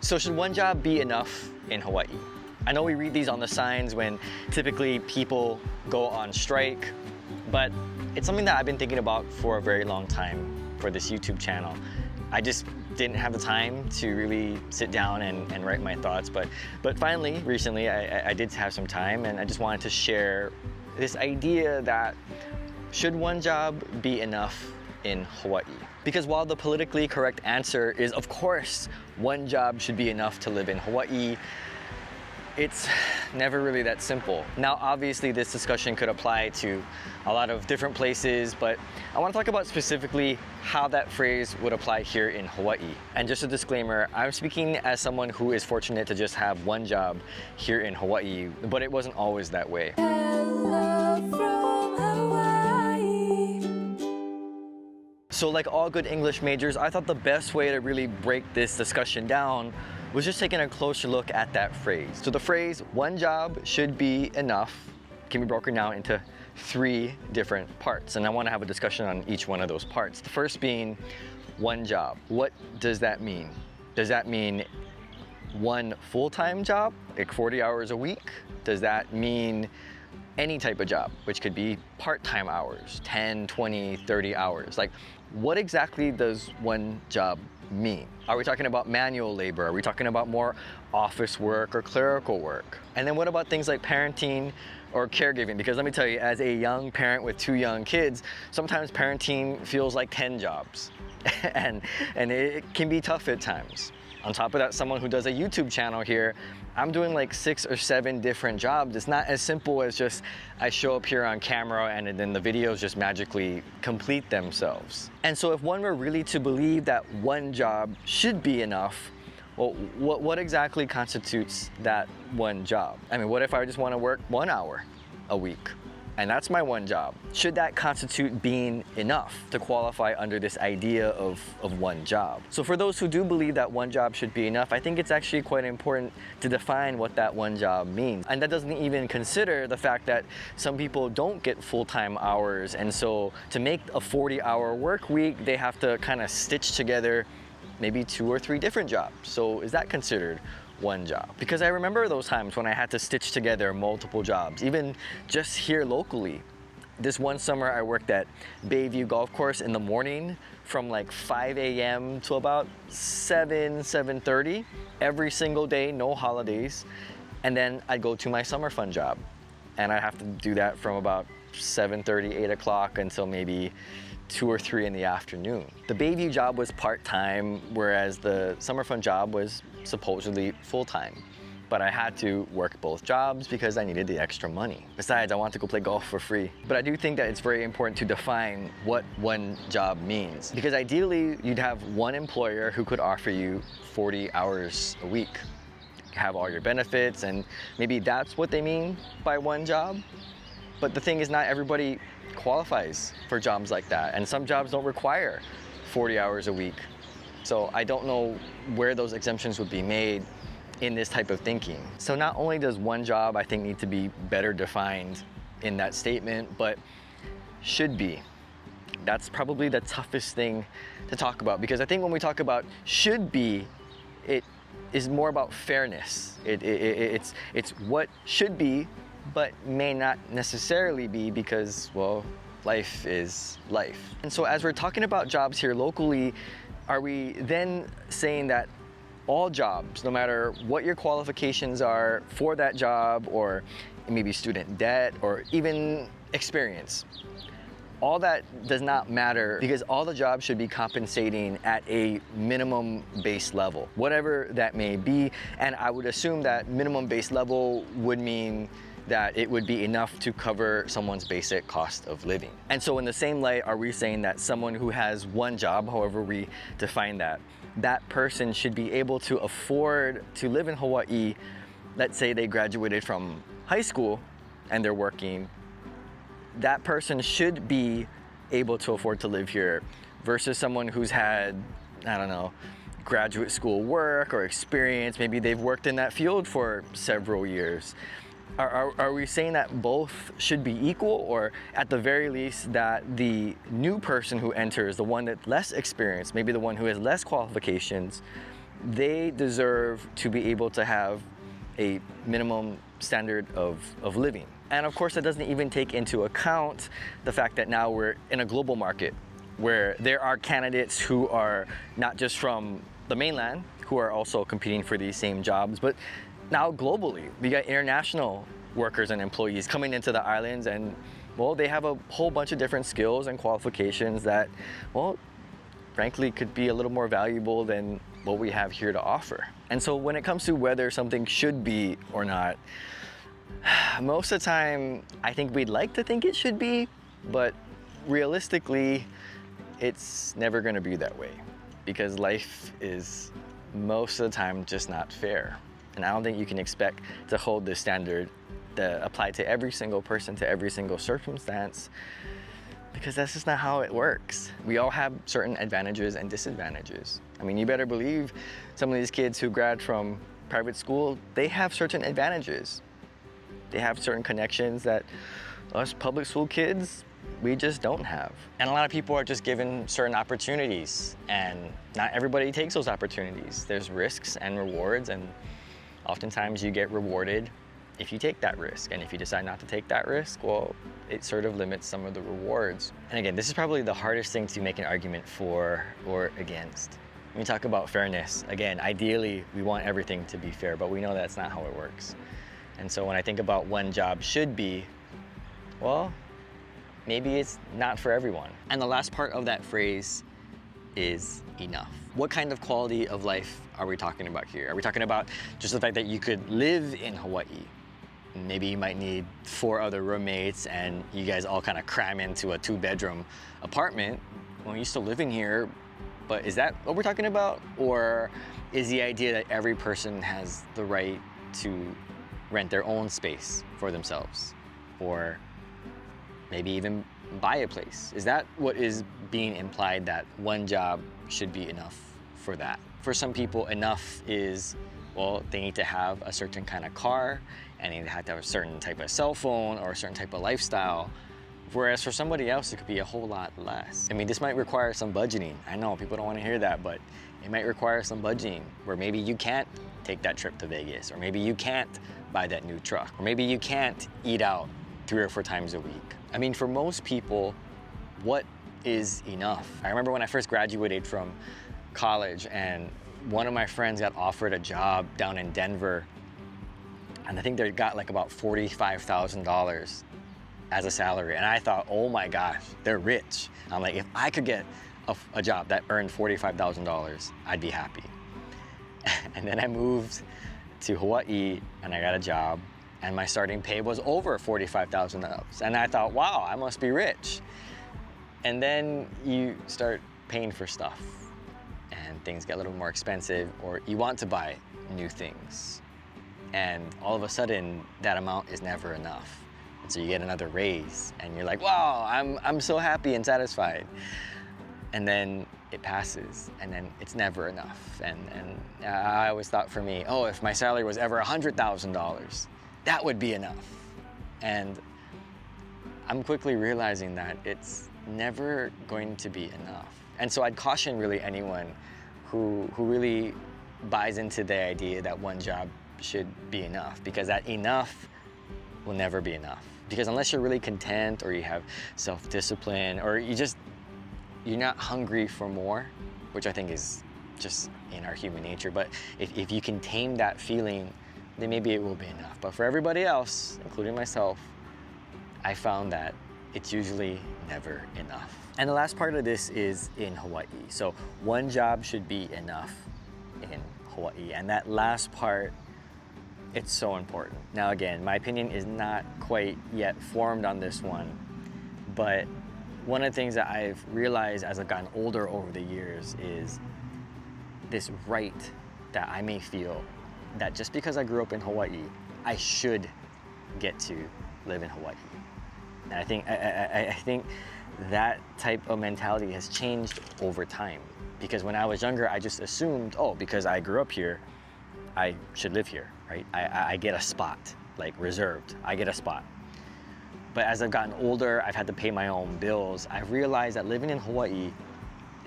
So should one job be enough in Hawaii? I know we read these on the signs when typically people go on strike, but it's something that I've been thinking about for a very long time for this YouTube channel. I just didn't have the time to really sit down and write my thoughts, but finally, recently, I did have some time, and I just wanted to share this idea that should one job be enough in Hawaii? Because while the politically correct answer is, of course, one job should be enough to live in Hawaii, it's never really that simple. Now, obviously, this discussion could apply to a lot of different places, but I want to talk about specifically how that phrase would apply here in Hawaii. And just a disclaimer, I'm speaking as someone who is fortunate to just have one job here in Hawaii, but it wasn't always that way. So like all good English majors, I thought the best way to really break this discussion down was just taking a closer look at that phrase. So the phrase, one job should be enough, can be broken down into 3 different parts. And I want to have a discussion on each one of those parts. The first being one job. What does that mean? Does that mean one full-time job, like 40 hours a week? Does that mean any type of job, which could be part-time hours, 10, 20, 30 hours? Like, what exactly does one job mean? Are we talking about manual labor? Are we talking about more office work or clerical work? And then what about things like parenting or caregiving? Because let me tell you, as a young parent with 2 young kids, sometimes parenting feels like 10 jobs. and it can be tough at times. On top of that, someone who does a YouTube channel here, I'm doing like 6 or 7 different jobs. It's not as simple as just I show up here on camera and then the videos just magically complete themselves. And so if one were really to believe that one job should be enough, well, what exactly constitutes that one job? I mean, what if I just want to work 1 hour a week? And that's my one job. Should that constitute being enough to qualify under this idea of one job? So for those who do believe that one job should be enough, I think it's actually quite important to define what that one job means. And that doesn't even consider the fact that some people don't get full-time hours. And so to make a 40-hour work week, they have to kind of stitch together maybe 2 or 3 different jobs. So is that considered one job? Because I remember those times when I had to stitch together multiple jobs, even just here locally. This one summer I worked at Bayview Golf Course in the morning from like 5 a.m. to about 7:30 every single day, no holidays. And then I'd go to my summer fun job. And I have to do that from about 7:30, 8 o'clock until maybe 2 or 3 in the afternoon. The Bayview job was part-time, whereas the summer fun job was supposedly full-time. But I had to work both jobs because I needed the extra money. Besides, I wanted to go play golf for free. But I do think that it's very important to define what one job means. Because ideally, you'd have one employer who could offer you 40 hours a week, have all your benefits, and maybe that's what they mean by one job. But the thing is, not everybody qualifies for jobs like that, and some jobs don't require 40 hours a week. So I don't know where those exemptions would be made in this type of thinking. So not only does one job, I think, need to be better defined in that statement, but should be. That's probably the toughest thing to talk about, because I think when we talk about should be, it is more about fairness. It's what should be, but may not necessarily be, because, well, life is life. And so as we're talking about jobs here locally, are we then saying that all jobs, no matter what your qualifications are for that job, or maybe student debt, or even experience, all that does not matter, because all the jobs should be compensating at a minimum base level, whatever that may be? And I would assume that minimum base level would mean that it would be enough to cover someone's basic cost of living. And so in the same light, are we saying that someone who has one job, however we define that, that person should be able to afford to live in Hawaii? Let's say they graduated from high school and they're working. That person should be able to afford to live here versus someone who's had, I don't know, graduate school work or experience. Maybe they've worked in that field for several years. Are we saying that both should be equal, or at the very least that the new person who enters, the one that's less experienced, maybe the one who has less qualifications, they deserve to be able to have a minimum standard of living. And of course, that doesn't even take into account the fact that now we're in a global market where there are candidates who are not just from the mainland, who are also competing for these same jobs, but now globally, we got international workers and employees coming into the islands, and well, they have a whole bunch of different skills and qualifications that, well, frankly, could be a little more valuable than what we have here to offer. And so when it comes to whether something should be or not, most of the time, I think we'd like to think it should be, but realistically, it's never gonna be that way because life is most of the time just not fair. And I don't think you can expect to hold this standard to apply to every single person, to every single circumstance, because that's just not how it works. We all have certain advantages and disadvantages. I mean, you better believe some of these kids who grad from private school, they have certain advantages. They have certain connections that us public school kids, we just don't have. And a lot of people are just given certain opportunities, and not everybody takes those opportunities. There's risks and rewards, and oftentimes you get rewarded if you take that risk. And if you decide not to take that risk, well, it sort of limits some of the rewards. And again, this is probably the hardest thing to make an argument for or against. When we talk about fairness, again, ideally, we want everything to be fair, but we know that's not how it works. And so when I think about one job should be, well, maybe it's not for everyone. And the last part of that phrase is enough. What kind of quality of life are we talking about here? Are we talking about just the fact that you could live in Hawaii? Maybe you might need 4 other roommates and you guys all kind of cram into a 2-bedroom apartment. Well, you're still living here, but is that what we're talking about? Or is the idea that every person has the right to rent their own space for themselves? Or maybe even buy a place? Is that what is being implied, that one job should be enough for that? For some people, enough is, well, they need to have a certain kind of car, and they have to have a certain type of cell phone or a certain type of lifestyle. Whereas for somebody else, it could be a whole lot less. I mean, this might require some budgeting. I know people don't want to hear that, but it might require some budgeting where maybe you can't take that trip to Vegas, or maybe you can't buy that new truck, or maybe you can't eat out 3 or 4 times a week. I mean, for most people, what is enough? I remember when I first graduated from college and one of my friends got offered a job down in Denver, and I think they got like about $45,000 as a salary. And I thought, oh my gosh, they're rich. I'm like, if I could get a job that earned $45,000, I'd be happy. And then I moved to Hawaii and I got a job, and my starting pay was over $45,000. And I thought, wow, I must be rich. And then you start paying for stuff and things get a little more expensive, or you want to buy new things. And all of a sudden, that amount is never enough. And so you get another raise and you're like, wow, I'm so happy and satisfied. And then it passes, and then it's never enough. And I always thought for me, oh, if my salary was ever $100,000, that would be enough. And I'm quickly realizing that it's never going to be enough. And so I'd caution really anyone who really buys into the idea that one job should be enough, because that enough will never be enough. Because unless you're really content, or you have self-discipline, or you're not hungry for more, which I think is just in our human nature, but if you can tame that feeling, then maybe it will be enough. But for everybody else, including myself, I found that it's usually never enough. And the last part of this is in Hawaii. So one job should be enough in Hawaii. And that last part, it's so important. Now again, my opinion is not quite yet formed on this one, but one of the things that I've realized as I've gotten older over the years is this right that I may feel that just because I grew up in Hawaii, I should get to live in Hawaii. And I think that type of mentality has changed over time. Because when I was younger, I just assumed, oh, because I grew up here, I should live here, right? I get a spot, like reserved, I get a spot. But as I've gotten older, I've had to pay my own bills. I've realized that living in Hawaii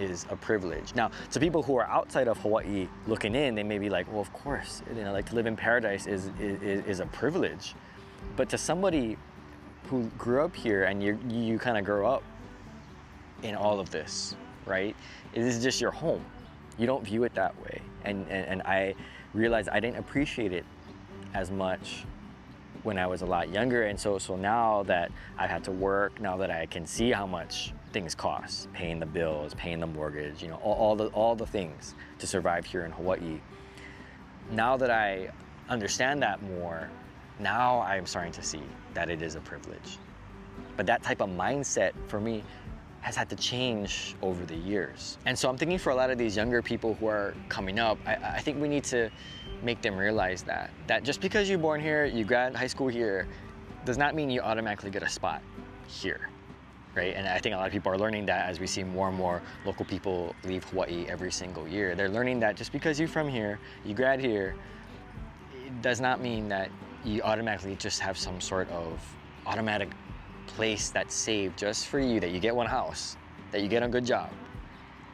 is a privilege. Now, to people who are outside of Hawaii looking in, they may be like, well, of course, like to live in paradise is a privilege. But to somebody who grew up here and you kind of grow up in all of this, right? This is just your home. You don't view it that way. And I realized I didn't appreciate it as much when I was a lot younger. And so now that I've had to work, now that I can see how much things cost, paying the bills, paying the mortgage, all the things to survive here in Hawaii. Now that I understand that more, now I'm starting to see that it is a privilege. But that type of mindset for me has had to change over the years. And so I'm thinking for a lot of these younger people who are coming up, I think we need to make them realize that just because you're born here, you grad high school here, does not mean you automatically get a spot here, right? And I think a lot of people are learning that as we see more and more local people leave Hawaii every single year. They're learning that just because you're from here, you grad here, it does not mean that you automatically just have some sort of automatic place that's saved just for you, that you get one house, that you get a good job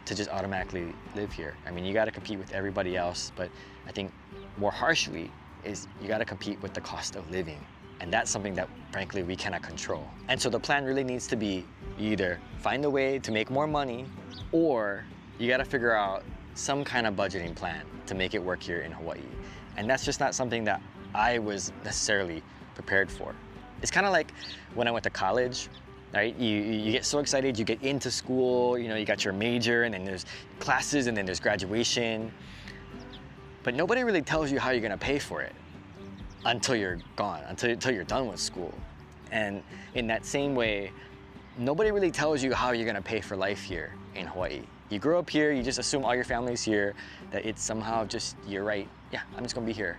to just automatically live here. I mean, you got to compete with everybody else, but I think more harshly is you got to compete with the cost of living. And that's something that frankly we cannot control. And so the plan really needs to be you either find a way to make more money, or you got to figure out some kind of budgeting plan to make it work here in Hawaii. And that's just not something that I was necessarily prepared for. It's kind of like when I went to college, right? You get so excited, you get into school, you got your major, and then there's classes, and then there's graduation. But nobody really tells you how you're gonna pay for it until you're gone, until you're done with school. And in that same way, nobody really tells you how you're gonna pay for life here in Hawaii. You grow up here, you just assume all your family's here, that it's somehow just, you're right, yeah, I'm just gonna be here.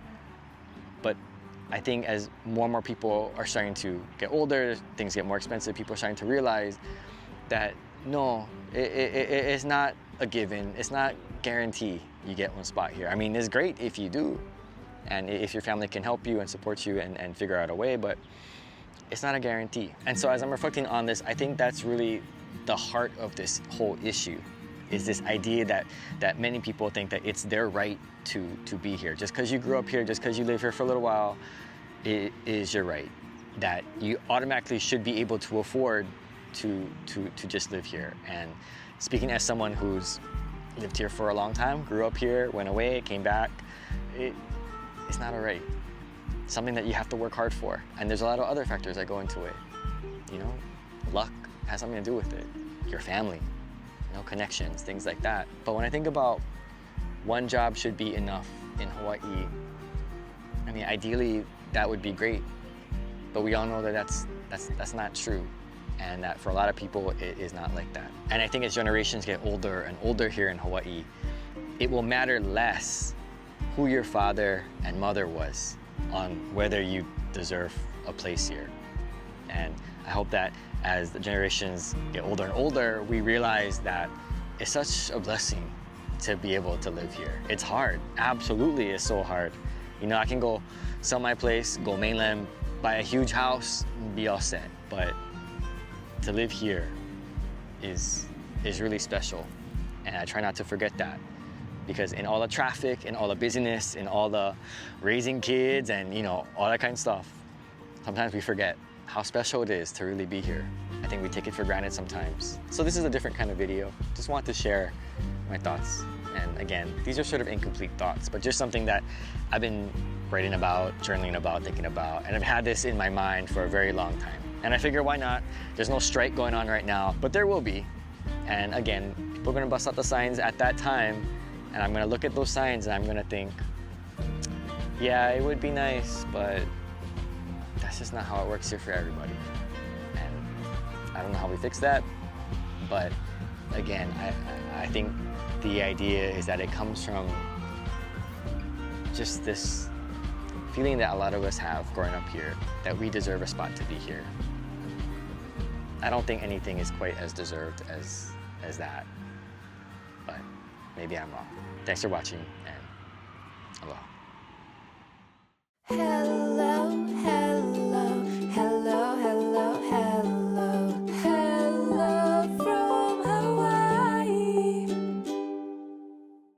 But I think as more and more people are starting to get older, things get more expensive, people are starting to realize that no, it's not a given, it's not guaranteed you get one spot here. I mean, it's great if you do, and if your family can help you and support you and figure out a way, but it's not a guarantee. And so as I'm reflecting on this, I think that's really the heart of this whole issue, is this idea that many people think that it's their right to be here. Just because you grew up here, just because you live here for a little while, it is your right. That you automatically should be able to afford to just live here. And speaking as someone who's lived here for a long time, grew up here, went away, came back, it's not a right. It's something that you have to work hard for. And there's a lot of other factors that go into it. Luck has something to do with it. Your family, connections, things like that. But when I think about one job should be enough in Hawaii, I mean, ideally that would be great, but we all know that that's not true, and that for a lot of people it is not like that. And I think as generations get older and older here in Hawaii, it will matter less who your father and mother was on whether you deserve a place here. And I hope that as the generations get older and older, we realize that it's such a blessing to be able to live here. It's hard, absolutely it's so hard. I can go sell my place, go mainland, buy a huge house, and be all set. But to live here is really special. And I try not to forget that. Because in all the traffic, in all the busyness, in all the raising kids and all that kind of stuff, sometimes we forget how special it is to really be here. I think we take it for granted sometimes. So this is a different kind of video. Just want to share my thoughts. And again, these are sort of incomplete thoughts, but just something that I've been writing about, journaling about, thinking about, and I've had this in my mind for a very long time. And I figure, why not? There's no strike going on right now, but there will be. And again, people are gonna bust out the signs at that time, and I'm gonna look at those signs and I'm gonna think, yeah, it would be nice, but that's just not how it works here for everybody. And I don't know how we fix that, but again, I think the idea is that it comes from just this feeling that a lot of us have growing up here, that we deserve a spot to be here. I don't think anything is quite as deserved as that, but maybe I'm wrong. Thanks for watching, and aloha. Hello, hello.